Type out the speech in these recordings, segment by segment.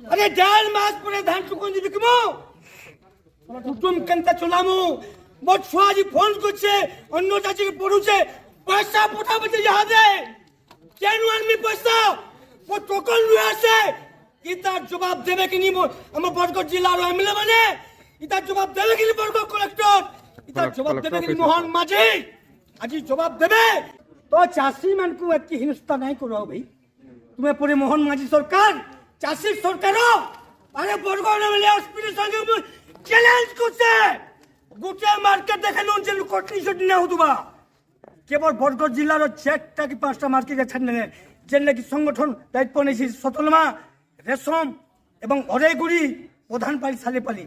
अरे 1.5 मास पर धान टुकुन बिकमो कुटुम केनता चलामु मोर छुआ जी फोन करछे अन्य चाची के पड़ुछे पैसा पठा बचे यहां दे केनु आनमी पैसा वो टोकन लुआ से इता जवाब देबे कि नहीं हम बरगढ़ जिला रो एमएलए माने इता जवाब देबे कि नहीं बरगढ़ कलेक्टर इता जवाब देबे कि मोहन माझी आज जवाब देबे तो चासी मन को एत हिंसा नहीं करो भाई तुम्हें पूरे मोहन माझी सरकार चासी सरकार अरे बरगढ़ एमएलए हॉस्पिटल संगे चैलेंज करछे गोटे मार्केट देखलु जे कोटनी छुटी ना होतबा केवल बरगढ़ जिला रो 4टा कि 5टा मार्केट छानले जेने कि संगठन दायित्व नेछि सतलमा रेशम एवं अरेगुड़ी प्रधानपाली सालेपाली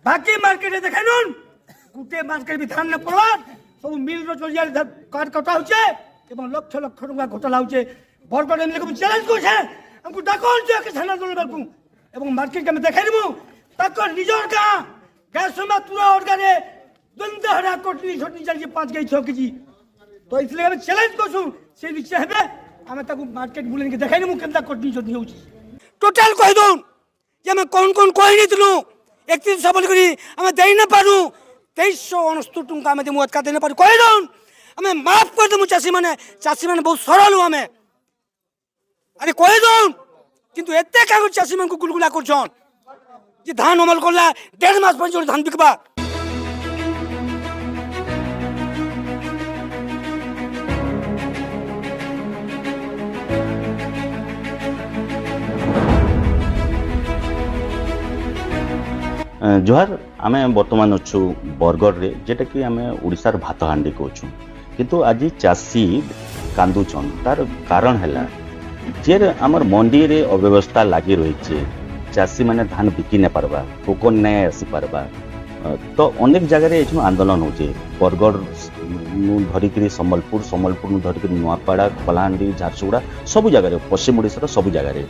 बाकी मार्केटे देखलु गोटे मार्केट भी धान न पड़वा सब मिल रो चलिया काट कटा होचे एवं लक्ष लक्ष टका घोटाला होचे बरगढ़ एमएलए को चैलेंज करछे हमको डाकोल जे के थाना दल बाबू एवं मार्केट के में देखाइबो तकर निजर का गैस में तुरा ऑर्गने दंदहरा कोटनी छोटनी चल जे 5 गई 6 केजी तो इसलिए हम चैलेंज करछु से विषय हेबे हम ताकू मार्केट बुलेन के देखाइबो केनता कोटनी छोटनी होची टोटल कह दो जे मैं कौन कोई नहीं दिलु 31 सबल करी हम देई न पारू 2369 टका हम देमु अटका देने पारू कह दो हमें माफ कर दमु चासी माने बहुत सरल हमें अरे कह दो किंतु एते का चासी मन को गुलगुला करछन जे धान अमल करला 1.5 मास पर धान बिकबा जोहार आमे वर्तमान अच्छु बरगढ़ रे जेटा कि आमे ओडिसार भात हांडी कोछु किंतु आज चासी कांदुछन तार कारण हैला जे हमर मंडी रे अव्यवस्था लागी रही छे चासी माने धान बिकी न पारबा टोकन नहीं आसी पारबा तो अनेक जगह रे एछु आंदोलन होचे बरगढ़ धरिकरी सम्बलपुर धरिकरी नुआपाड़ा कलाहांडी झारसुगुड़ा सब जगह रे पश्चिम ओडिसा सब जगह रे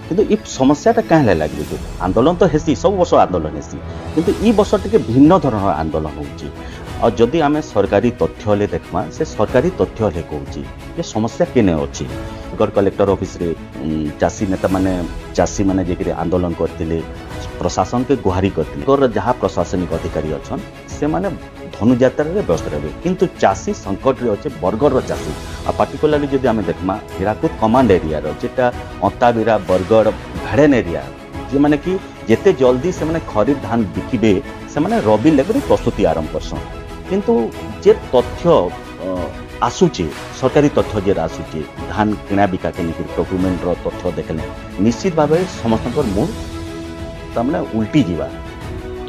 किंतु ई समस्याटा कहीं लगे आंदोलन तो हेसी सब वर्ष आंदोलन हेसी किंतु ई वर्ष टिके भिन्न धरण आंदोलन होची और जदि आम सरकारी तथ्य ले देखमा से सरकारी तथ्य ले कहूँ ये समस्या केने अच्छी गढ़ कलेक्टर ऑफिस रे चासी नेता माने चासी माने जेकि आंदोलन करते प्रशासन के गुहारी करते जहाँ प्रशासनिक अधिकारी अच्छा से माने धनुजात्रा व्यस्त रहे किंतु चासी संकट रे अच्छे बरगढ़ चासी आ पार्टिकुलरली जदि आम देखमा हीराकुद कमांड एरिया जेटा अंताबिरा बरगढ़ भेड़ेन एरिया जे माने कि जेते जल्दी से माने खरीफ धान बिकिबे से माने रबी लेकर प्रस्तुति आरंभ करसन किंतु जे तथ्य आसुचे सरकारी तथ्य जे आसुचे धान किणा बिका के निकल प्रोक्यूरमेंट रो तथ्य देखले निश्चित भाव समस्त मुंड तमने उल्टी जीवा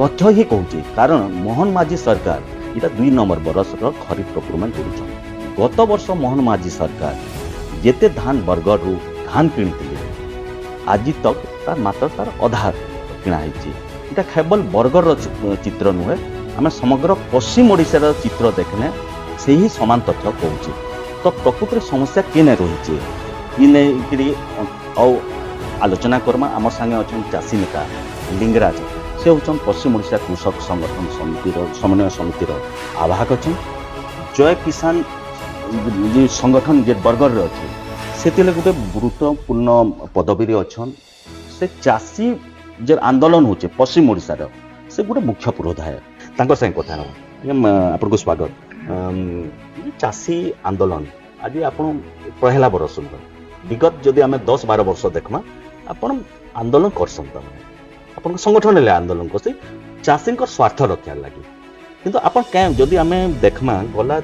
तथ्य ही कहूँ कारण मोहन माझी सरकार इटा 2 नंबर बरस खरीफ प्रोक्यूरमेंट कर गत वर्ष मोहन माझी सरकार जेते धान बरगढ़ रु धान किणिथिले आज तक तार मात्र तार अधा किणा इटा केवल बरगढ़ चित्र नुहे आम समग्र पश्चिम ओडिशार चित्र देखने से ही समान तथ्य कहूँ तो प्रकृत समस्या केने रही आलोचना करमा आम संगे अच्छा चासी नेता लिंगराज से हूँ पश्चिम ओडिशा कृषक संगठन समितिर समन्वय समितिर आवाहक अच्छा जय किसान संगठन जे बरगढ़ अच्छे से गोटे गुरुत्वपूर्ण पदवी अच्छा से चासी जे आंदोलन होचे पश्चिम ओडिशार से गोटे मुख्य पुरोधा है संगे कथा आपको स्वागत चासी आंदोलन आज आप पहला बरस विगत जदि आम 10-12 वर्ष देखमा आपण आंदोलन करसन अपन संगठन ले आंदोलन करसे चासी स्वार्थ रक्षा लगी किंतु आपण क्या जदि आम देखमा गला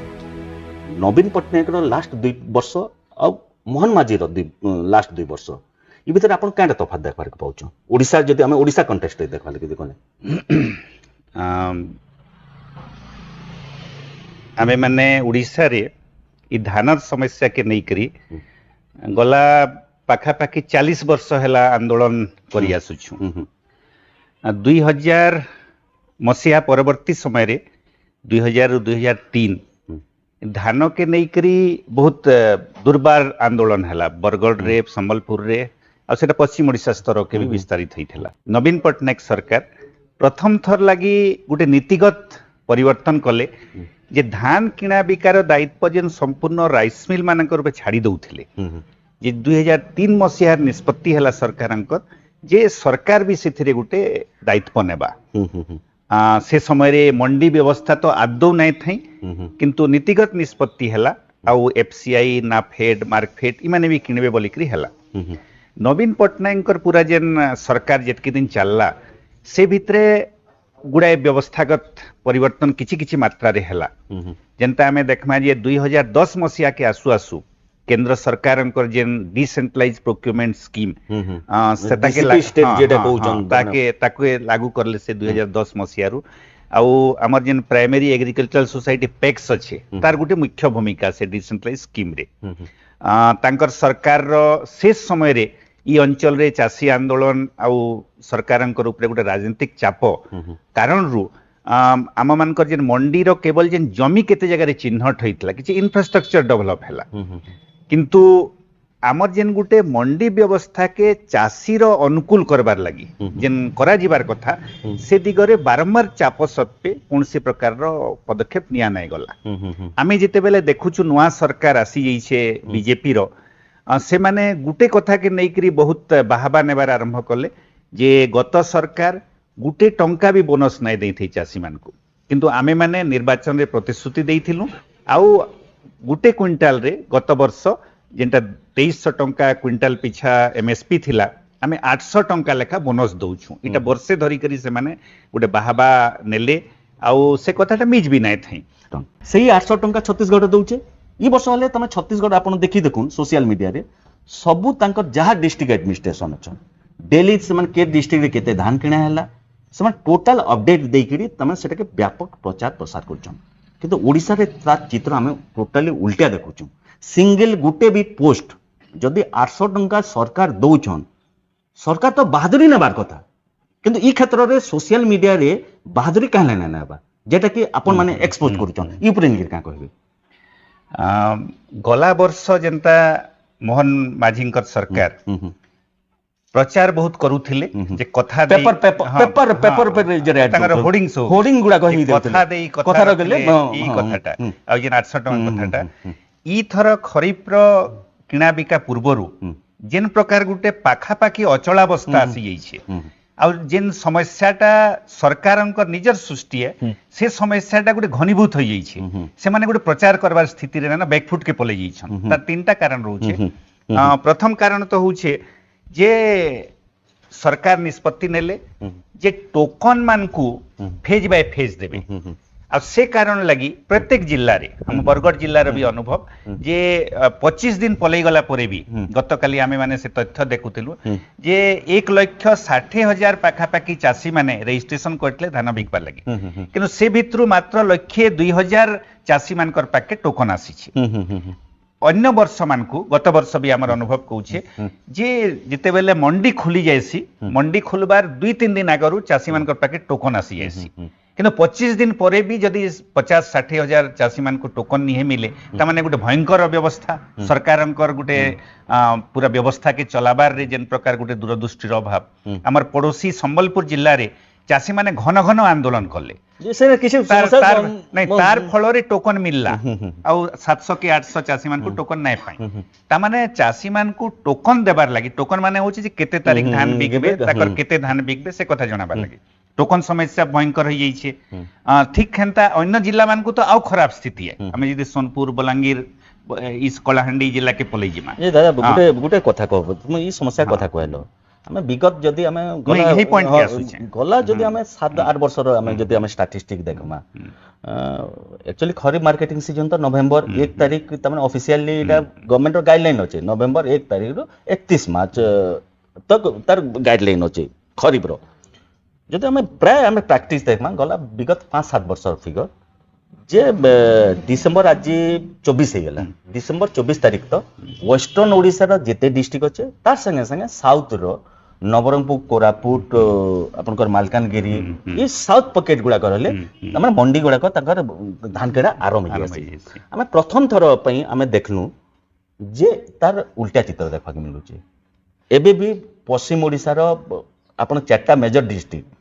नवीन पट्टनायक लास्ट 2 वर्ष और मोहन माझी लास्ट 2 वर्ष ये भीतर आपण क्या तफात देखबार पाउछ ओडिसा जदि आम ओडिसा कंटेक्स्ट देखबा लगी देखने आमे माने उड़ीसा रे ई धानर समस्या के नहीं करी गला पाखापाखि 40 वर्ष हैला आंदोलन करी आसुछु 2000 मसीहा परवर्ती समय रे 2000-2003 धान के नहीं करी बहुत दुर्बार आंदोलन हैला बरगढ़ रे संबलपुर रे आ सेटा पश्चिम ओडिशा स्तर के भी विस्तारित होइथिला नवीन पट्टनायक सरकार प्रथम थर लगी गोटे नीतिगत परिवर्तन कले जे धान किणा बिकार दायित्व जेन संपूर्ण राइस मिल मानकर छाड़ी दउथिले जे 2003 मसीहार निष्पत्ति हैला सरकारंकर जे सरकार भी से गोटे दायित्व नेबा से समय रे मंडी व्यवस्था तो आदौ नहीं थी किंतु नीतिगत निष्पत्ति हैला आउ एफसीआई नाफेड मार्कफेड इमाने भी किणवे बोलिकरी हैला नवीन पट्टनायक पूरा जेन सरकार जेतकी दिन चलला से भितरे गुड़ाए व्यवस्थागत परिवर्तन किछि किछि मात्रा रे हैला जेनता हमें देखमा जे 2010 मसिया के आसु आसु केंद्र सरकार जेन डिसेंट्रलाइज प्रोक्यूरमेंट स्कीम सेता के ताके लागू करले से 2010 मसिया रु आउ हमर जेन प्राइमरी एग्रीकल्चरल सोसाइटी पैक्स अच्छे तार गुटे मुख्य भूमिका से डिसेंट्रलाइज स्कीम रे तांकर सरकार रो शेष समय रे ई अंचल रे चासी आंदोलन आउ सरकारंकर उपरे गुटे राजनीतिक चाप कारण रु आम मानकर जेन मंडी रो केवल जेन जमी केते जगह रे चिन्हट होइतला कि इंफ्रास्ट्रक्चर डेवलप हैला किंतु आमर जेन गुटे मंडी व्यवस्था के चासी रो अनुकूल करबार लगी जेन करा जिबार कथा से दिगरे बारंबार चाप सत्वे कोनसी प्रकार रो पदक्षेप निया नै गला आमे जेते बेले देखुछु नुवा सरकार आसी जइछे बीजेपी रो से माने गुटे कथा के नेकरी बहुत बाहाबा नेबार आरंभ कले जे गत सरकार गुटे टंका भी बोनस नै देथि चासी मान को किंतु आमे माने निर्वाचन रे प्रतिश्रुति देइथिलु आउ गुटे क्विंटाल रे गत वर्ष जेंटा 2300 टंका क्विंटाल पिछा एमएसपी थिला आमे 800 टंका लेखा बोनस दउछु इटा वर्षे धरी करी से माने गुटे बाहाबा नेले आउ से कथाटा मिज भी नै थई सही 800 टंका छत्तीसगढ़ दउचे ई वर्ष हले तमे छत्तीसगढ़ आपण देखि देखुन सोशल मीडिया रे सबु तांकर जहा डिस्ट्रिक्ट एडमिनिस्ट्रेशन अछन डेली से मन के डिस्ट्रिक्ट रे केते धान किणा हैला से मन टोटल अपडेट देई करी तमे सेटा के व्यापक प्रचार प्रसार करछन किंतु ओडिसा रे तार चित्र हमें टोटली उल्टा देखुछु सिंगल गुटे भी पोस्ट जदि 800 टंका सरकार दउछन सरकार तो बहादुरी नेबार कथा किंतु ई क्षेत्र रे सोशल मीडिया रे बहादुरी कहले नै नेबा जेटा कि आपण माने एक्सपोज करूछन ई ऊपर निर का कहबे गला वर्ष जेंता मोहन माझींकर सरकार प्रचार बहुत करूथिले जे कथा पेपर पेपर पेपर पे जे तांगर होर्डिंग सो होर्डिंग गुडा कहि कथा देई कथा रगले ई कथाटा आ जे 800 टका कथाटा ई थर खरीफ रो किणा बिका पूर्वरु जेन प्रकार गुटे पाखा पाखी अचलावस्था आसी जाइछे आ जेन समस्याटा सरकारंकर निजर सृष्टि है से समस्याटा गुटे घनीभूत हो जाइछे से माने गुटे प्रचार करबार स्थिति रे ना बैकफुट के पले जाइछन ता तीनटा कारण रहउछे प्रथम कारण तो होउछे जे सरकार निष्पत्ति नेले जे टोकन मान को फेज बाय फेज देबे आ से कारण लगी प्रत्येक जिल्ला रे हम बरगढ़ जिल्ला रे भी अनुभव जे 25 दिन पलै गला परे भी गतकाली आमे माने से तथ्य देखुतिलु जे 1,60,000 पाखा पाखी चासी माने रजिस्ट्रेशन करतले धान बिकबा लगी किंतु से भितरु मात्र 1,02,000 चासी मानकर पाके टोकन आसीछि अन्य वर्ष मान को गत वर्ष भी आमर अनुभव कहूचे जे जिते बेले मंडी खुली जायसी मंडी खुलबार 2-3 दिन आगरु चासी मानकर पाके टोकन आसी जायसी किंतु 25 दिन परे भी जदि 50-60 हजार चासी मान को टोकन नहीं मिले तामाने गुटे भयंकर व्यवस्था सरकारंकर गुटे पूरा व्यवस्था के चलाबार रे जेन प्रकार गुटे दूरदृष्टिर अभाव हमर पड़ोसी संबलपुर जिल्ला रे चासी माने घन घन आंदोलन कले तार फल रे टोकन मिलला आ 700 के 800 चासी मान को टोकन नहीं पाई तामाने चासी मान को टोकन देबार लागि टोकन माने होची जे केते तारीख धान बिकबे ताकर केते धान बिकबे से कथा जणाबार लागि टोकन समस्या भयंकर हो जाइए ठीक हेन्ता अन्य जिला मान को तो आउ खराब स्थिति है हमें जदि सोनपुर बलांगीर इस कलाहांडी जिला के पलै जिमा ए दादा गुटे गुटे कथा कहब तुम ई समस्या कथा कहलो हमें विगत जदि हमें यही पॉइंट के आसुचे गला जदि हमें 7-8 वर्ष रो हमें जदि हमें स्टैटिस्टिक देखमा एक्चुअली खरीफ मार्केटिंग सीजन तो नवंबर 1 तारीख तमने ऑफिशियली इटा गवर्नमेंट रो गाइडलाइन होचे नवंबर 1 तारीख रो 31 मार्च तक तार गाइडलाइन होचे खरीफ रो जदि हमें प्राय हमें प्रैक्टिस देखमा गला विगत 5-7 वर्ष फिगर जे डिसेंबर आज 24 हो गला डिसेंबर 24 तारीख तो वेस्टर्न ओडिसा रो जेते डिस्ट्रिक्ट अच्छे तार संगे संगे साउथ रो नवरंगपुर कोरापुट आपनकर मालकानगिरी ये साउथ पॉकेट गुडा करले हमर मंडी गुडा को तकर धान केडा आरंभ हो गया हमें प्रथम थर पई हमें देखलु जे तार उल्टा चित्र देखा के मिलु छे एबे भी पश्चिम ओडिसा रो आपन चारटा मेजर डिस्ट्रिक्ट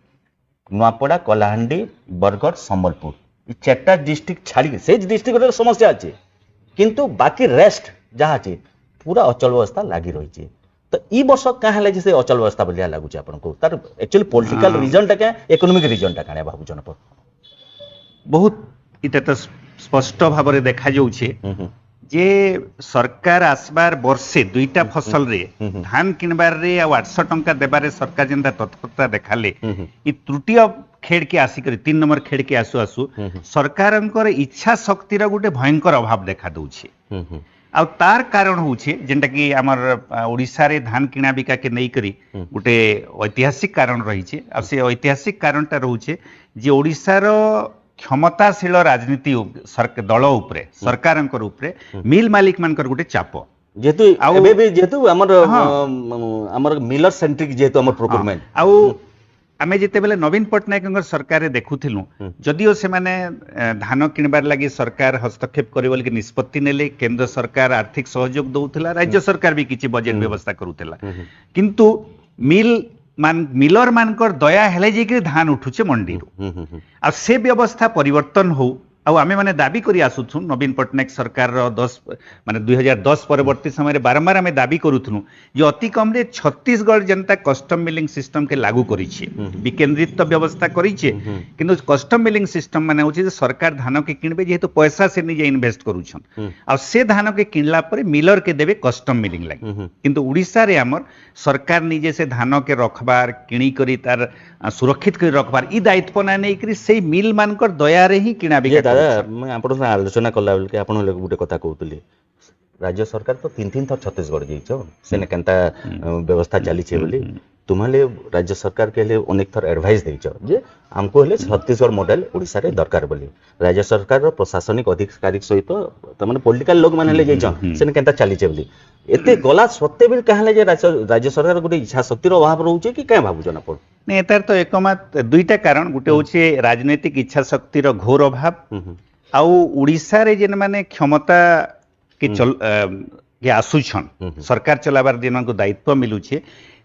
नुआपड़ा कलाहांडी बरगढ़ संबलपुर ये चारटा डिस्ट्रिक्ट छाड़ी से डिस्ट्रिक्ट रे समस्या अच्छे किंतु बाकी रेस्ट जहाँ अच्छे पूरा अचल अवस्था लगी रही है तो ई वर्ष क्या है जे से अचल व्यवस्था बोलिया लागुच आपनको तार एक्चुअली पॉलिटिकल रीजन टा क्या इकोनॉमिक रीजन टा काने भाबुचन पर बहुत इटा तो स्पष्ट भाव में देखा जाउछे जे सरकार आसबार वर्षे दुईटा फसल रे धान किनबार रे आ 800 टंका देबार रे सरकार जेंता तत्परता देखाले ई तृतीय खेड़ के आसिक 3 नंबर खेड़ के आसु आसु सरकारंकर इच्छा शक्तिर गोटे भयंकर अभाव देखा दउछे आ तार कारण होउछे जेंटा कि हमर ओडिसा रे धान किना बिका के नै करी गोटे ऐतिहासिक कारण रहिछे आ से ऐतिहासिक कारणटा रहउछे जे ओडिसा रो क्षमताशील राजनीति दल उपरे सरकारंकर उपरे मिल मालिक मानकर गोटे चाप जेतु एबे भी जेतु हमर मिलर सेंट्रिक जेतु हमर प्रोक्योरमेंट आउ आमे जेते बेले नवीन पटनायक सरकार रे देखुथिलु जदिओ से माने धान किनबार लागि सरकार हस्तक्षेप करे बोल के निष्पत्ति नेले केंद्र सरकार आर्थिक सहयोग दउथला राज्य सरकार भी किछि बजेट व्यवस्था करूथला किंतु मिलर मानकर दया हेले जे धान उठुचे मंडी आ से व्यवस्था परिवर्तन हो आमे माने दाबी करी आसुथु नवीन पटनायक सरकार रो 10 माने 2010 परवर्ती समय रे बारंबार आमे दाबी करूथनु जे अति कम रे छत्तीसगढ़ जनता कस्टम मिलिंग सिस्टम के लागू करिछि विकेंद्रित व्यवस्था करिछि किंतु कस्टम मिलिंग सिस्टम माने होछि जे सरकार धान के किनबे जेहेतु पैसा से निजे इन्वेस्ट करूछन आ से धान के किनला पर मिलर के देबे कस्टम मिलिंग लागि किंतु उड़ीसा रे हमर सरकार निजे से धान के रखबार किणी करी तार सुरक्षित करी रखबार ई दायित्व ना नै करी से मिल मानकर दया रे ही किना बिका मैं आपण आलोचना कला बेल के आपण गोटे कथा कहतुली राज्य सरकार तो 3 थर छत्तीसगढ़ जाइछ सेने केनता व्यवस्था चली छे बोली तुम्हारे राज्य सरकार के लिए अनेक थर एडवाइस देइछ जे हमको ले छत्तीसगढ़ मॉडल ओडिसा रे दरकार बोली राज्य सरकार रो प्रशासनिक अधिकारी सहित तमने पॉलिटिकल लोग माने ले जाइछ सेने केनता चली छे बोली एते गला सत्य भी कहले जे राज्य सरकार गोटे इच्छा शक्ति रो अभाव रहउचे कि काय भाबु जना पड़ ने एतार तो एकमात दुईटा कारण गोटे होचे राजनीतिक इच्छा शक्ति रो घोर अभाव आउ उड़ीसा रे जेन माने क्षमता के चल के आसुछन सरकार चलाबार जेन को दायित्व मिलुछे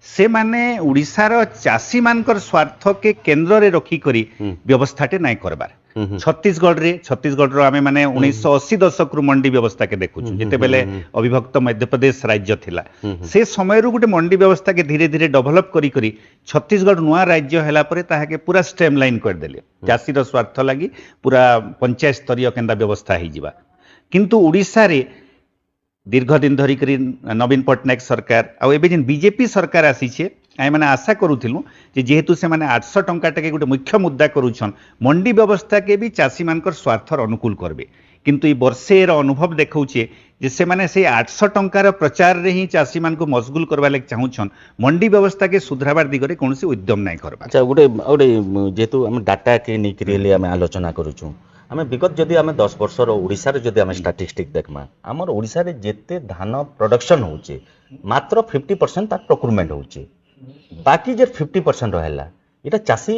से माने उड़ीसा रो चासी मानकर स्वार्थ के केंद्र रे रखी करी व्यवस्थाटे नाय करबार छत्तीसगढ़ रो आमे माने 1980 दशक रु मंडी व्यवस्था के देखु जेते बेले अविभक्त मध्य प्रदेश राज्य थिला से समय रु गुटे मंडी व्यवस्था के धीरे धीरे डेवलप करी करी छत्तीसगढ़ नुआ राज्य हैला परे ताहा के पूरा स्ट्रीमलाइन कर देले चासी रो स्वार्थ लागि पूरा पंचायत स्तरीय केंदा व्यवस्था ही जिबा किंतु उड़ीसा रे दीर्घ दिन धरी करी नवीन पटनायक सरकार आ एबे जेन बीजेपी सरकार आसी छे आइ माने आशा करूथिलु जे जेहेतु से माने 800 टंका टके गोटे मुख्य मुद्दा करूछन मंडी व्यवस्था के भी चासी मानकर स्वार्थर अनुकूल करबे किंतु ई वर्षे रो अनुभव देखौछे जे से माने से 800 टंकार प्रचार रे ही चासी मान को मशगुल करबा लाग चाहुछन मंडी व्यवस्था के सुधारबार दिगरे कोनोसी उद्यम नै करबा अच्छा गोटे जेतु हम डाटा के निकरिले हम आलोचना करूछु हमें विगत जदि हमें 10 वर्ष रो ओडिसा रे जदि हमें स्टैटिस्टिक देखमा हमर ओडिसा रे जेते धान प्रोडक्शन होचे मात्र 50% तार प्रोक्योरमेंट होचे बाकी जे 50% रहला एटा चासी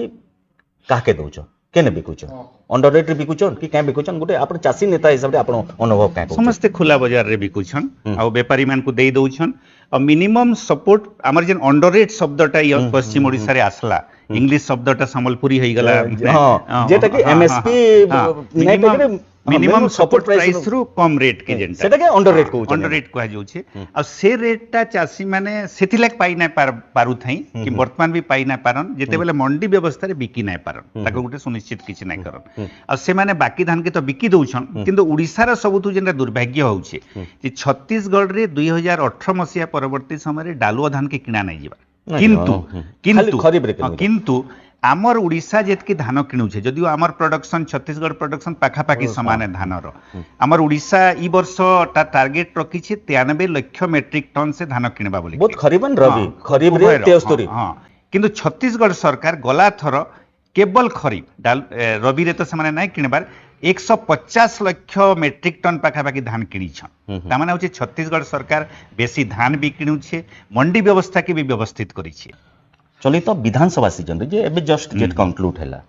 काके दउछ केने बिकुछ अंडर रेट रे बिकुछन कि काय बिकुछन गोटे आपण चासी नेता हिसाब रे आपण अनुभव काय समस्त खुला बाजार रे बिकुछन आ व्यापारी मान को देई दउछन और मिनिमम सपोर्ट हमर जेन अंडर रेट शब्दटा पश्चिम ओडिसा रे आसला इंग्लिश शब्दटा संबलपुरी होई गला हां जेटा कि एमएसपी मिनिमम सपोर्ट प्राइस रु कम रेट के जेंटा सेटा के अंडर रेट कह जाउछे आ से रेटटा चासी माने सेति लाग पाई ना पारु थाई कि वर्तमान भी पाई ना पारन जेते बेले मंडी व्यवस्था रे बिकी ना पारन ताको गुटे सुनिश्चित किछि ना करन आ से माने बाकी धान के तो बिकी दउछन किंतु उड़ीसा रा सबुथु जेंटा दुर्भाग्य होउछे जे छत्तीसगढ़ रे 2018 मसिया परवर्ती समय रे डालुआ धान के किना नै जिबा किंतु आमर उड़ीसा जेतकी धान किणुछे जदियो आमर प्रोडक्शन छत्तीसगढ़ प्रोडक्शन पाखापाखी समान है धानर आमर उड़ीसा ई वर्ष टार्गेट रखिछे 93 लाख मेट्रिक टन से धान किणबा बोली बहुत खरीबन रबी खरीब रे 73 हां किंतु छत्तीसगढ़ सरकार गला थर केवल खरीब रबी रे तो समान नै किणबार 150 लाख मेट्रिक टन पाखापाखी धान किणीछन तामाने होचे छत्तीसगढ़ सरकार बेसी धान भी किणुछे मंडी व्यवस्था के भी व्यवस्थित करिछे चलित विधानसभा सीजन रे जे एबे जस्ट गेट कंक्लूड हैला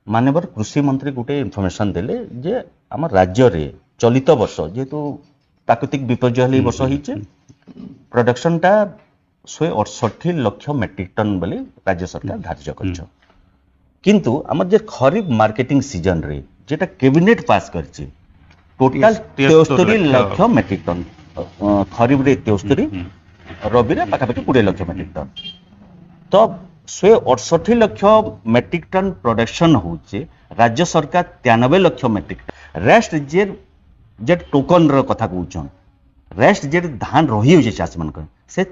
माननीय कृषि मंत्री गुटे इन्फॉर्मेशन देले जे हमर राज्य रे चलित वर्ष जेतु प्राकृतिक विपर्यय हले वर्ष हिचे प्रोडक्शन टा 168 लाख मेट्रिक टन बोली राज्य सरकार धार्य करछ किंतु हमर जे खरीफ मार्केटिंग सीजन रे जेटा कैबिनेट पास करछि टोटल 73 लाख मेट्रिक टन खरीफ रे 73 ରବିରେ ପାଖାପାଖି 20 ଲକ୍ଷ ମେଟ୍ରିକ ଟନ୍ ତ 168 ଲକ୍ଷ ମେଟ୍ରିକ ଟନ୍ ପ୍ରଡକ୍ସନ ହଉଛି ରାଜ୍ୟ ସରକାର 93 ଲକ୍ଷ ମେଟ୍ରିକ ରେଷ୍ଟ ଯେ ଟୋକନର କଥା କହୁଛନ୍ ରେଷ୍ଟ ଯେ ଧାନ ରହିଯାଉଛି ଚାଷୀ ମାନଙ୍କର ସେ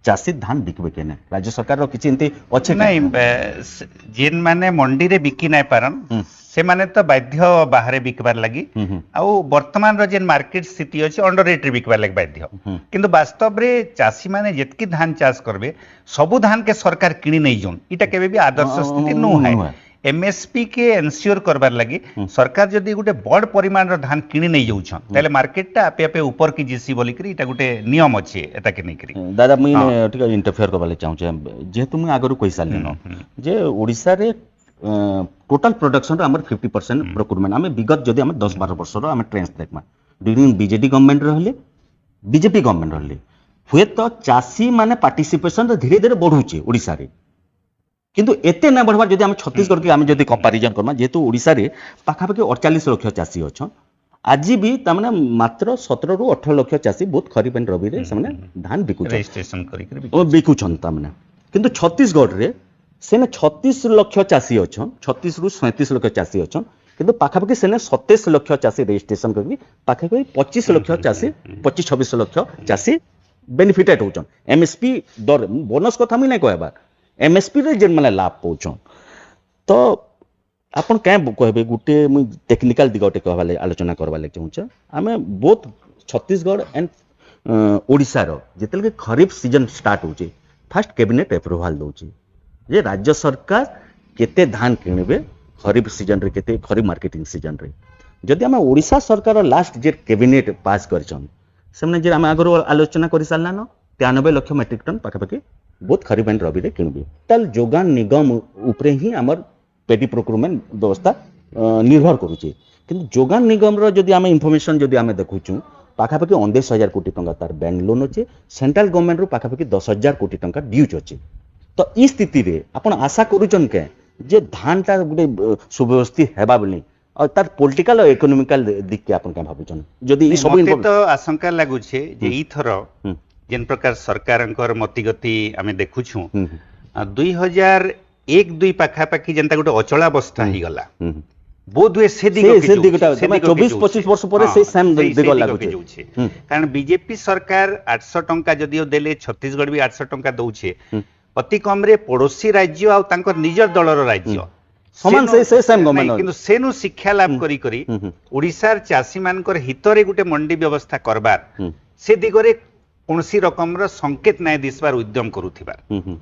ଚାଷୀ ଧାନ ବିକିବେ କେନେ ରାଜ୍ୟ ସରକାରର କିଛି ଏମିତି ଅଛି ନାଇଁ ଯେନ୍ ମାନେ ମଣ୍ଡିରେ ବିକି ନାଇଁ ପାରନ୍ ସେମାନେ ତ ବାଧ୍ୟ ବାହାରେ ବିକବାର ଲାଗି ଆଉ ବର୍ତ୍ତମାନର ଯେନ୍ ମାର୍କେଟ ସ୍ଥିତି ଅଛି ଅଣ୍ଡର ରେଟ୍ ରେ ବିକବାର ଲାଗି ବାଧ୍ୟ କିନ୍ତୁ ବାସ୍ତବରେ ଚାଷୀ ମାନେ ଯେତିକି ଧାନ ଚାଷ করবে ସବୁ ଧାନ के सरकार किणी नहीं जोन इटा केबे भी आदर्श स्थिति नो है एमएसपी के एनश्योर करबार लगी सरकार जदि गुटे बड़ परिमाण रो धान किणी नहीं जाउछन ताले मार्केट टा आपे आपे ऊपर की जीसी बोली करी इटा गुटे नियम अछि एटा के नहीं करी दादा मुई ठीक इंटरफेयर करबाले चाहू छे जेहेतु मुई आगरु कहि सारले न जे ओडिसा रे टोटल प्रोडक्शन रो हमर 50% प्रोक्योरमेंट हमें विगत जदि हम 10-12 वर्ष रो हम ट्रेंड्स देखमा ड्यूरिंग बीजेडी गवर्नमेंट रहले बीजेपी गवर्नमेंट रहले हुए तो चाषी माने पार्टिसिपेशन धीरे धीरे बढ़ुचे ओडिसा रे किंतु एते ना बढ़वा जदि हम छत्तीसगढ़ के हम जदि कंपैरिजन करमा जेहेतु ओडिसा रे पाखापाखि 48 लक्ष चाषी अछन आज भी तमने मात्र 17 रु 18 लक्ष चाषी बहुत खरीफ एंड रबी रे समने धान बिकुछ रजिस्ट्रेशन करी बिकुछन तमने किंतु छत्तीसगढ़ रे सेने 36 लक्ष चाषी अछन 36 रु 37 लक्ष चाषी अछन किंतु पाखापाखि सेने 27 लक्ष चाषी रजिस्ट्रेशन करबी पाखापाखि 25 लक्ष चाषी 25-26 लक्ष चाषी बेनिफिटेड होचन एमएसपी दर बोनस कथा मुई नै कहबा एमएसपी रे जेन माने लाभ पहुचन तो आपण क्या कहबे गुटे मुई टेक्निकल दिगटे कहबा ले आलोचना करबा ले चाहूछ आमे बोथ छत्तीसगढ़ एंड ओडिसा रो जेतल के खरीफ सीजन स्टार्ट होचे फर्स्ट कैबिनेट अप्रूवल दोचे जे राज्य सरकार केते धान किनबे खरीफ सीजन रे केते खरीफ मार्केटिंग सीजन रे जदि हम ओडिसा सरकार लास्ट जे कैबिनेट पास करछन सेमने जे हम आगरो आलोचना करि सारला न 93 लक्ष मेट्रिक टन पाखापाखि बहुत खरीफ एंड रबी रे किनबे ताल जोगान निगम उपरे ही हमर पेटी प्रोक्योरमेंट व्यवस्था निर्भर करूचे किंतु जोगान निगम रो जदि हम इंफॉर्मेशन जदि हम देखुछु पाखापाखि 19,000 कोटी टंका तार बैंक लोन अछि सेंट्रल गवर्नमेंट रो पाखापाखि 10,000 कोटी टंका ड्यूज अछि तो ई स्थिति रे आपण आशा करूचन के जे धान ता गुटे सुव्यवस्थित हेबा बोली और तार पॉलिटिकल और इकोनॉमिकल दिख के आपण का भाबुचन जदि ई सब तो आशंका लागु छे जे ई थरो जेन प्रकार सरकारंकर मतिगति आमे देखुछु 2001-2 पाखापाखि जनता गुटे अचला अवस्था ही गला बोध हुए से दिगटा 24-25 वर्ष पर से सेम दिग लागु छे कारण बीजेपी सरकार 800 टंका जदियो देले छत्तीसगढ़ भी 800 टंका दउछे अति कम रे पड़ोसी राज्य आ तांकर निजर दलर राज्य समान से सेम गवर्नमेंट किंतु सेनु शिक्षा लाभ करी करी ओडिसार चासी मानकर हितरे गुटे मंडी व्यवस्था करबार से दिगरे कोनसी रकम रो संकेत नाय दिसबार उद्यम करूथिबार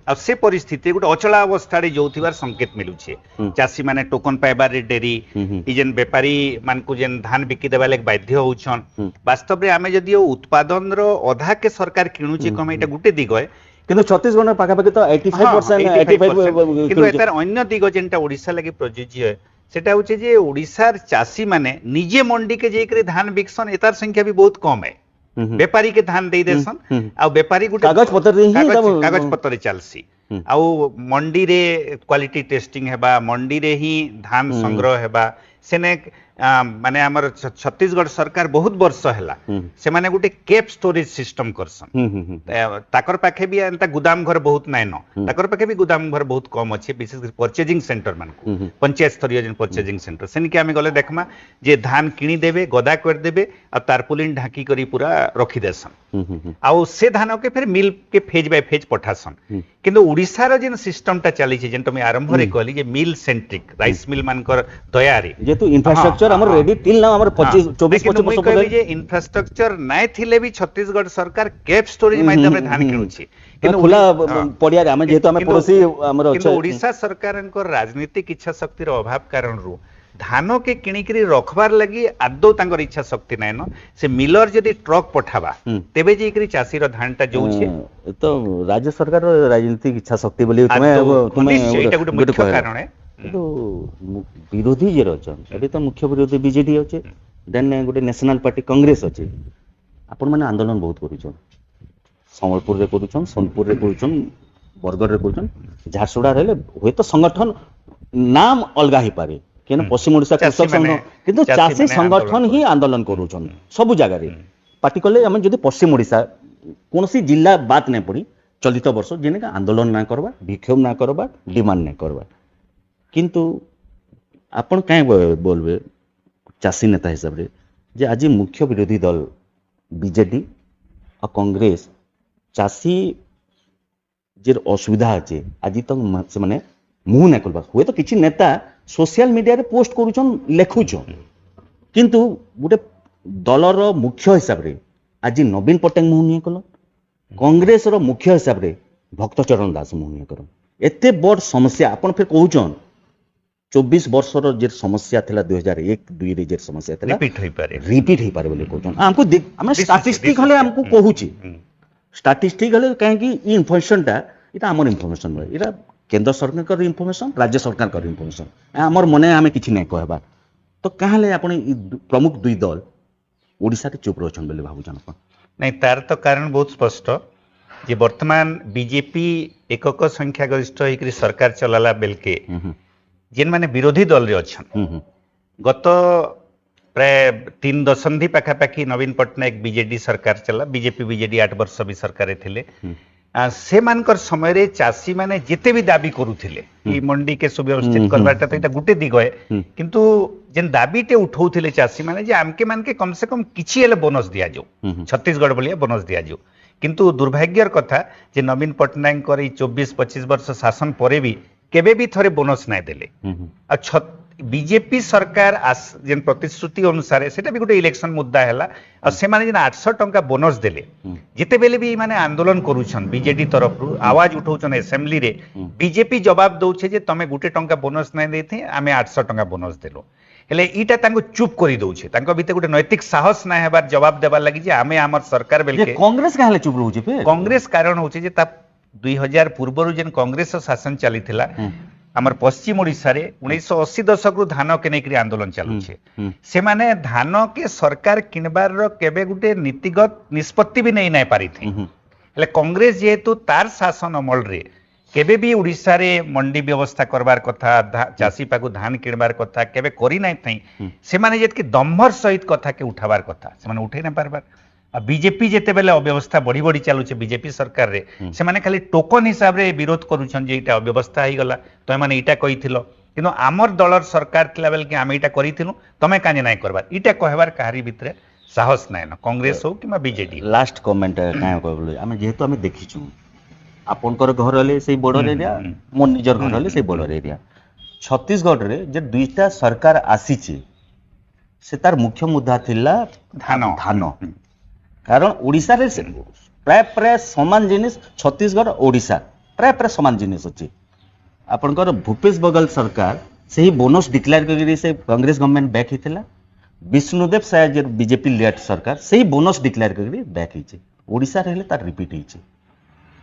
आ से परिस्थिति गुटे अचला अवस्था रे जोथिबार संकेत मिलुछे चासी माने टोकन पाइबार रे डेरी ई जेन व्यापारी मानकु जेन धान बिकी देबा लेक बाध्य होउछन वास्तव रे आमे जदि उत्पादन रो आधा के सरकार किणुचे कम एटा गुटे दिग है किंतु छत्तीसगढ़ पाखापाखि तो 85% किंतु एतार अन्य दिग जेनटा ओडिसा लागि प्रयोज्य है सेटा होचे जे ओडिसार चासी माने निजे मंडी के जेकरे धान बिकसन एतार संख्या भी बहुत कम है व्यापारी के धान दे देसन आ व्यापारी गुटे कागज पत्र रे ही कागज पत्र रे चलसी आ मंडी रे क्वालिटी टेस्टिंग हेबा मंडी रे ही धान संग्रह हेबा सेने माने हमर छत्तीसगढ़ सरकार बहुत वर्ष हैला से माने गुटे केप स्टोरेज सिस्टम करसन ताकर पाखे भी एंता गुदाम घर बहुत नाय न ताकर पाखे भी गुदाम घर बहुत कम अछि विशेष कर परचेजिंग सेंटर मानकु पंचायत स्तरीय जन परचेजिंग सेंटर सेन के हमें गले देखमा जे धान किनी देबे गदा कर देबे आ तारपुलिन ढाकी करी पूरा रखी देसन आ से धान के फिर मिल के फेज बाय फेज पठासन किंतु ओडिसा रो जेन सिस्टम टा चली छै जेन तो मैं आरंभ रे कहली जे मिल सेंट्रिक राइस मिल मानकर दयारी जेतु इंफ्रास्ट्रक्चर हमर रेडी टिल नाउ हमर 24-25 वर्ष पहिले जे इंफ्रास्ट्रक्चर नाय थिले भी छत्तीसगढ़ सरकार केप स्टोरेज माध्यम रे धान किनुछि किंतु खुला पडिया रे हम जेतु हम पड़ोसी हमर किंतु ओडिसा सरकारनकर राजनीतिक इच्छा शक्ति रो अभाव कारण रो धानो के किणिकरी रखबार लगी आदौ तांकर इच्छा शक्ति नाय न से मिलर जदि ट्रक पठाबा तेबे जेकरी चासी रो धानटा जोउछे तो राज्य सरकार रो राजनीतिक इच्छा शक्ति बोली तुमे एटा गुटे मुख्य कारण है तो विरोधी जे रचन एबे तो मुख्य विरोधी बीजेडी अछि देन गुटे नेशनल पार्टी कांग्रेस अछि आपण माने आंदोलन बहुत करूछन संबलपुर रे करूछन सोनपुर रे करूछन बरगढ़ रे करूछन झारसुड़ा रहले होय तो संगठन नाम अलगा ही पारे केन पश्चिम ओडिसा कृषक संघ किंतु चासी संगठन ही आंदोलन करूछन सब जगह रे पार्टिकुलरली हम जदि पश्चिम ओडिसा कौन जिला बात नहीं पड़ी चलित वर्ष जेने आंदोलन ना करवा विक्षोभ ना करवा डिमांड नहीं करवा किंतु आपण कहीं बोलबे चाषी नेता हिसाब रे जे आज मुख्य विरोधी दल बीजेडी और कांग्रेस चाषी जे असुविधा अच्छे आज तक से माने मुँह नहीं करवा हुए तो किसी नेता सोशल मीडिया रे पोस्ट करूछन लेखुछन किंतु गोटे दलर मुख्य हिसाब रे आज नवीन पट्टनायक मुँह नहीं कल कांग्रेस रो मुख्य हिसाब रे भक्तचरण दास मुँह नहीं कर एते बड़ समस्या अपन फिर कहूछन 24 वर्षर जे समस्या थिला 2001-2 रे जे समस्या थिला रिपीट हो पारे बोले कहूछन हमको हम स्टैटिस्टिक हले हमको कहूची स्टैटिस्टिक हले काहे कि ई इन्फॉर्मेशनटा इटा हमर इन्फॉर्मेशन होय इटा केंद्र सरकार कर इन्फॉर्मेशन राज्य सरकार कर इन्फॉर्मेशन हमर मने हमें किछि नै कहबा तो काहले आपण प्रमुख दुई दल ओडिसा के चुप रहछन बोले भाबुछन अपन नहीं तार तो कारण बहुत स्पष्ट जे वर्तमान बीजेपी एकक संख्या गरिष्ठ होकर सरकार चलाला बेलके जेन माने विरोधी दल रे अछन गत प्राय 3 दशंधि पाखापाखी नवीन पट्टनायक बीजेडी सरकार चला बीजेपी बीजेडी 8 वर्ष भी सरकार थिले से मानकर समय रे चाषी माने जेते भी दाबी करूथिले ई मंडी के सुव्यवस्थित करबाटा तो एटा गुटे दिग है किंतु जेन दाबीटे उठाउथिले चाषी माने जे आमके मानके कम से कम किछि एले बोनस दिया जो छत्तीसगढ़ बोलिया बोनस दिया जो किंतु दुर्भाग्यर कथा जे नवीन पट्टनायक कर 24-25 वर्ष शासन परे भी केबे भी थरे बोनस नाय देले आ बीजेपी सरकार जेन प्रतिश्रुति अनुसार सेटा भी गोटे इलेक्शन मुद्दा हैला और से माने जेन 800 टंका बोनस देले जिते बेले भी माने आंदोलन करूछन बीजेडी तरफ रु आवाज उठाउछन असेंबली रे बीजेपी जवाब दउछे जे तमे गुटे टंका बोनस नाय देथे आमे 800 टंका बोनस देलो हेले ईटा तांको चुप करी दउछे तांको भीतर गोटे नैतिक साहस ना हेबार जवाब देबा लागि जे आमे हमर सरकार बेलके कांग्रेस काहे चुप रहउछे फे कांग्रेस कारण होचे जे ता 2000 पूर्वरु जेन कांग्रेस शासन चलीथिला आमर पश्चिम ओडिशा रे 1980 दशक रु धान के नेकरी आंदोलन चालुछे से माने धान के सरकार किनबार रो केबे गुटे नीतिगत निष्पत्ति भी नहीं पारी थी हेले कांग्रेस जेहेतु तार शासन अमल रे केबे भी ओडिशा रे मंडी व्यवस्था करबार कथा चाषी पाकु धान किनबार कथा केबे करी नै थई से माने जेत के दम्भर सहित कथा के उठाबार कथा से माने उठै नै पारबार बीजेपी जेते बेले अव्यवस्था बढ़ी बढ़ी चलुचे बीजेपी सरकार रे से माने खाली टोकन हिसाब रे विरोध करूछन जे इटा अव्यवस्था ही गला तो माने इटा कहिथिलो किनो आमर दलर सरकार थिला बेल के हम इटा करिथिलु तमे काने नै करबार इटा कहबार काहारी भितरे साहस नै न कांग्रेस हो किमा बीजेडी लास्ट कमेंट काय कहबले हम जेहेतु हम देखिछु आपनकर घर हले सेही बॉर्डर एरिया मोर निजर घर हले सेही बॉर्डर एरिया छत्तीसगढ़ रे जे दुईटा सरकार आसीची से तार मुख्य मुद्दा थिला धान कारण ओडिशा रे प्राय प्राय समान जिनिस छत्तीसगढ़ ओडिशा प्राय प्राय समान जिनिस अछि आपनकर भूपेश बघेल सरकार सेही बोनस डिक्लेयर करी से कांग्रेस गवर्नमेंट बैक हितला विष्णुदेव साय जे बीजेपी लेड सरकार सेही बोनस डिक्लेयर करी बैक हिचे ओडिशा रे तार रिपीट हिचे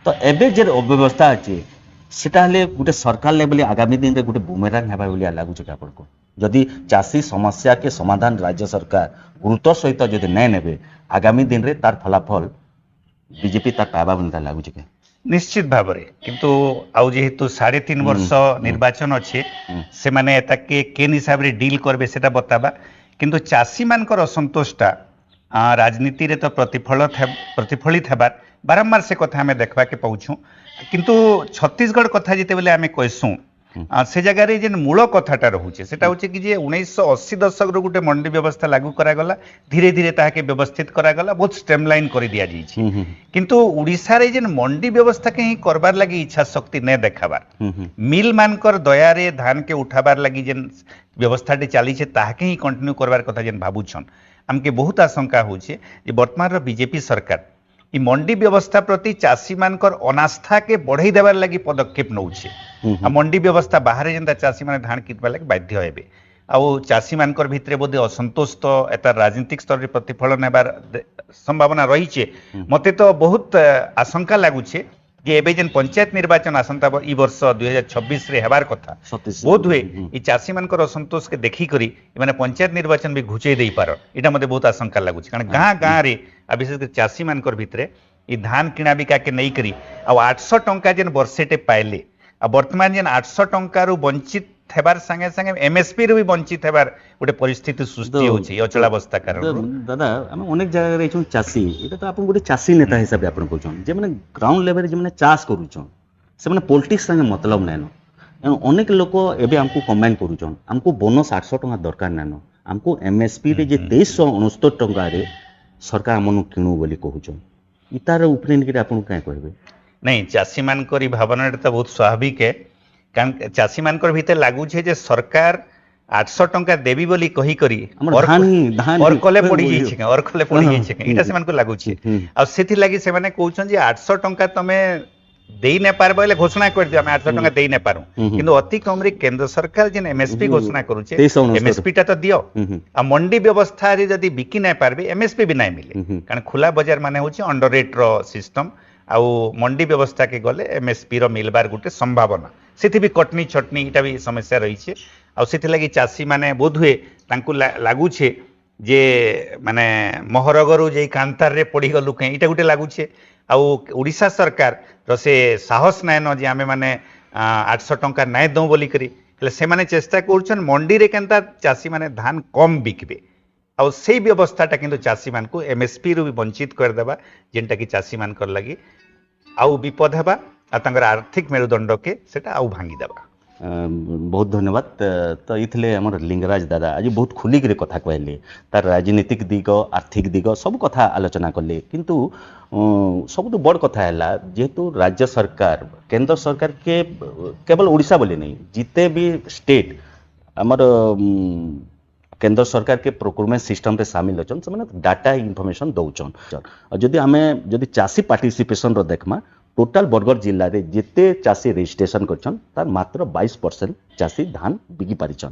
तो एबे जे अव्यवस्था अछि सेटा हले गुटे सरकार लेवल आगामी दिन रे गुटे बुमेरांग हेबा बोलिया लागु छै आपनको जदि चाषी समस्या के समाधान राज्य सरकार गुरुत्व सहित जदि नै नेबे आगामी दिन रे तार फलाफल बीजेपी तार पाबा बनता लागु छै निश्चित भाव रे किंतु आउ जेहेतु 3.5 वर्ष निर्वाचन अच्छे से माने ताके केन हिसाब रे डील करबे सेटा बताबा किंतु चाषी मानकर असंतोषटा राजनीति रे तो प्रतिफलित हेबार बारंबार से कथा हमें देखबा के पाउछु किंतु छत्तीसगढ़ कथा जेते बेले हमें कहसु से जगह रे जेन मूल कथाटा रहूचे सेटा होचे कि जे 1980 दशक रो गुटे मंडी व्यवस्था लागू करा गला धीरे धीरे ताके व्यवस्थित करा गला बहुत स्ट्रीमलाइन कर दिया जी किंतु उड़ीसा रे जेन मंडी व्यवस्था के ही करबार लागि इच्छा शक्ति नै देखाबार मिल मानकर दया रे धान के उठाबार लागि जेन व्यवस्थाटे चली छे ताके ही कंटिन्यू करबार कथा जेन भाबुछन हमके बहुत आशंका होचे जे वर्तमान रो बीजेपी सरकार ई मंडी व्यवस्था प्रति चाषी मानकर अनास्था के बढ़ाई देबार लागि पदक्षेप नउछे आ मंडी व्यवस्था बाहर जेंता चाषी माने धान किनबा लागि बाध्य हेबे आ चाषी मानकर भितरे बोधे असंतोष तो एता राजनीतिक स्तर रे प्रतिफलन हेबार संभावना रही छे मते तो बहुत आशंका लागुछे जे एबे जेन पंचायत निर्वाचन आसंता ई वर्ष 2026 रे हेबार कथा बोध हुए ई चाषी मानकर असंतोष के देखि करी माने पंचायत निर्वाचन भी घुचै देई पार एटा मते बहुत आशंका लागुछे कारण गाँ गाँ रे आ विशेष कर चाषी मानकर भितरे ई धान किना बिका के नहीं करी आ 800 टंका जेन वर्षेटे पाइले आ वर्तमान जेन 800 टंका रु वंचित ହେବାର ସାଙ୍ଗେ ସାଙ୍ଗେ MSP ରୁ ବି ବଞ୍ଚିତ ହେବାର ଗୋଟେ ପରିସ୍ଥିତି ସୃଷ୍ଟି ହେଉଛି ଏ ଅଚଳାବସ୍ଥା କାରଣରୁ। ଦାଦା ଆମେ ଅନେକ ଜାଗାରେ ଏଇଛୁ ଚାଷୀ ଏଇଟା ତ ଆପଣ ଗୋଟେ ଚାଷୀ ନେତା ହିସାବରେ ଆପଣ କହୁଛନ୍ ଯେ ମାନେ ଗ୍ରାଉଣ୍ଡ ଲେଭେଲରେ ଯେମାନେ ଚାଷ କରୁଛନ୍ ସେମାନେ ପଲିଟିକ୍ସ ସାଙ୍ଗେ ମତଲବ ନାଇଁନ। ଏଣୁ ଅନେକ ଲୋକ ଏବେ ଆମକୁ କମେଣ୍ଟ କରୁଛନ୍ ଆମକୁ ବୋନସ୍ 800 ଟଙ୍କା ଦରକାର ନାଇଁନ ଆମକୁ MSP ରେ ଯେ 2369 ଟଙ୍କାରେ ସରକାର ଆମନୁ କିଣୁ ବୋଲି କହୁଛନ୍ ଇତାର ଉପରେ ନେଇକି ଆପଣ କାଇଁ କହିବେ? ନାଇଁ ଚାଷୀମାନଙ୍କର ଏ ଭାବନାଟା ତ ବହୁତ ସ୍ୱାଭାବିକ କାରଣ ଚାଷୀମାନଙ୍କର ଭିତରେ ଲାଗୁଛି ଯେ ସରକାର 800 ଟଙ୍କା ଦେବି ବୋଲି କହିକରି ଅର୍କଲେ ପଡ଼ିଯାଇଛି ଏଇଟା ସେମାନଙ୍କୁ ଲାଗୁଛି। ଆଉ ସେଥିଲାଗି ସେମାନେ କହୁଛନ୍ତି ଯେ 800 ଟଙ୍କା ତମେ ଦେଇ ନ ପାର ବୋଇଲେ ଘୋଷଣା କରିଦିଅ ଆମେ 800 ଟଙ୍କା ଦେଇ ନ ପାରୁ କିନ୍ତୁ ଅତି କମରେ କେନ୍ଦ୍ର ସରକାର ଯେନ୍ MSP ଘୋଷଣା କରୁଛେ MSP ଟା ତ ଦିଅ। ଆଉ ମଣ୍ଡି ବ୍ୟବସ୍ଥାରେ ଯଦି ବିକି ନାଇଁ ପାରବେ MSP ବି ନାଇଁ ମିଲେ କାରଣ ଖୋଲା ବଜାର ମାନେ ହଉଛି ଅଣ୍ଡର ରେଟ୍ ର ସିଷ୍ଟମ ଆଉ ମଣ୍ଡି ବ୍ୟବସ୍ଥା କେ ଗଲେ MSP ର ମିଲବାର ଗୋଟେ ସମ୍ଭାବନା ସେଠି ବି କଟନି ଛଟନି ଏଇଟା ବି ସମସ୍ୟା ରହିଛି। ଆଉ ସେଥିଲାଗି ଚାଷୀ ମାନେ ବୋଧ ହୁଏ ତାଙ୍କୁ ଲାଗୁଛେ ଯେ ମାନେ ମହରଗରୁ ଯାଇ କାନ୍ତାରରେ ପଡ଼ିଗଲୁ କାହିଁ ଏଇଟା ଗୋଟେ ଲାଗୁଛେ। ଆଉ ଓଡ଼ିଶା ସରକାର ର ସେ ସାହସ ନାଇଁନ ଯେ ଆମେ ମାନେ 800 ଟଙ୍କା ନାଇଁ ଦଉ ବୋଲିକରି ହେଲେ ସେମାନେ ଚେଷ୍ଟା କରୁଛନ୍ ମଣ୍ଡିରେ କେନ୍ତା ଚାଷୀ ମାନେ ଧାନ କମ୍ ବିକିବେ ଆଉ ସେଇ ବ୍ୟବସ୍ଥାଟା କିନ୍ତୁ ଚାଷୀମାନଙ୍କୁ MSP ରୁ ବି ବଞ୍ଚିତ କରିଦେବା ଯେନ୍ଟାକି ଚାଷୀମାନଙ୍କର ଲାଗି ଆଉ ବିପଦ ହେବା ଆଉ ତାଙ୍କର ଆର୍ଥିକ ମେରୁଦଣ୍ଡକେ ସେଟା ଆଉ ଭାଙ୍ଗିଦେବା। ବହୁତ ଧନ୍ୟବାଦ। ତ ଏଇଥିଲେ ଆମର ଲିଙ୍ଗରାଜ ଦାଦା ଆଜି ବହୁତ ଖୋଲିକିରି କଥା କହିଲେ ତାର ରାଜନୀତିକ ଦିଗ ଆର୍ଥିକ ଦିଗ ସବୁ କଥା ଆଲୋଚନା କଲେ କିନ୍ତୁ ସବୁଠୁ ବଡ଼ କଥା ହେଲା ଯେହେତୁ ରାଜ୍ୟ ସରକାର କେନ୍ଦ୍ର ସରକାର କେବଳ ଓଡ଼ିଶା ବୋଲି नहीं जिते भी स्टेट ଆମର केंद्र सरकार के प्रोक्योरमेंट सिस्टम रे शामिल अछन से डाटा इनफॉरमेशन दौचन और जदि आमे जदि चासी पार्टिसिपेशन रो देखमा टोटाल बरगढ़ जिल्ला रे जिते चासी रजिस्ट्रेशन करछन तार मात्र 22% चासी धान बिकी पारिछन।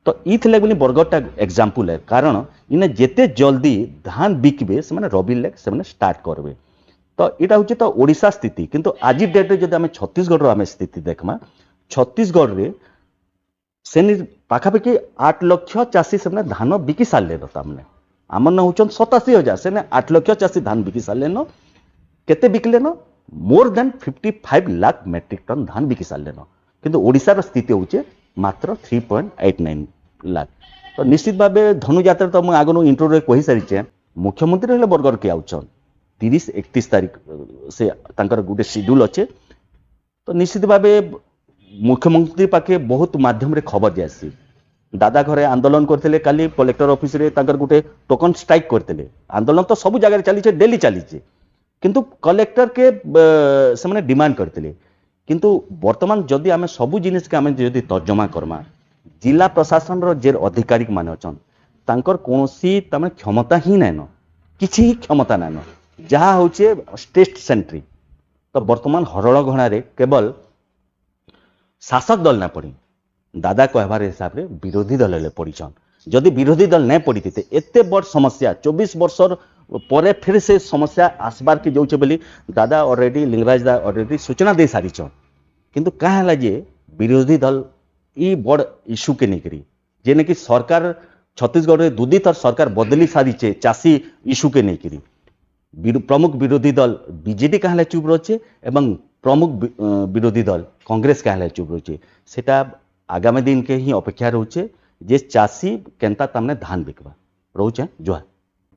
तो इथिले बोली बरगढ़टा एग्जांपल है कारण इने जेते जल्दी धान बिकबे से माने रबी लेक से माने स्टार्ट करबे। तो इटा होची तो ओडिशा स्थिति किंतु आज डेट रे जदि आमे छत्तीसगढ़ रो आमे स्थिति देखमा छत्तीसगढ़ रे सेनी पाखापाखि 8 लाख चाषी से धान बिकी सारे तामने आम न होचन 87,000 से 8 लाख चाषी धान बिकी सारे न केते बिकले न more than 55 lakh metric ton धान बिकी सारे न किंतु ओडिशार स्थिति होचे मात्र 3.89 लाख। तो निश्चित भाव धनुजात्रा तो मुझे आगनु इंट्रो रे कहि सारिचे मुख्यमंत्री हेले बरगढ़ के आउछन 30-31 तारीख से तांकर गुटे शेड्यूल अच्छे। तो निश्चित भाव मुख्यमंत्री पाखे बहुत माध्यम रे खबर जासी दादा घरे आंदोलन करते काली कलेक्टर ऑफिस रे तांकर गुटे टोकन स्ट्राइक करते आंदोलन तो सब जगह चली डेली चली किंतु कलेक्टर के से माने डिमांड करते किंतु वर्तमान जदि आमे सबु जिनिस के आमे जदि तर्जमा करमा जिला प्रशासन रो जे अधिकारी माने अछन तांकर कोनोसी तमे क्षमता ही नाइन किछि ही क्षमता नाइन जहा होचे स्टेट सेंट्री। तो वर्तमान हरळ घणा रे केवल शासक दल ना पड़ी दादा कहबार हिसाब रे विरोधी दल ले पड़ीछन जदि विरोधी दल नहीं पड़ी थी एते बड़ समस्या 24 वर्ष परे फिर से समस्या आसबार के जाऊे बोली दादा ऑलरेडी लिंगराज दा ऑलरेडी सूचना दे सारीछन किंतु कहा है जे विरोधी दल ई बड़ इश्यू के नहीं जेने कि सरकार छत्तीसगढ़ में दूदी थर सरकार बदली सारीचे चाषी इश्यू के नहीं प्रमुख विरोधी दल बीजेडी कहा चुप रहे एवं प्रमुख विरोधी दल कांग्रेस कहा चुप रहे सेटा आगामी दिन के ही अपेक्षा रोचे जे चाषी केनता तमने धान बिकवा रोचे जुहार।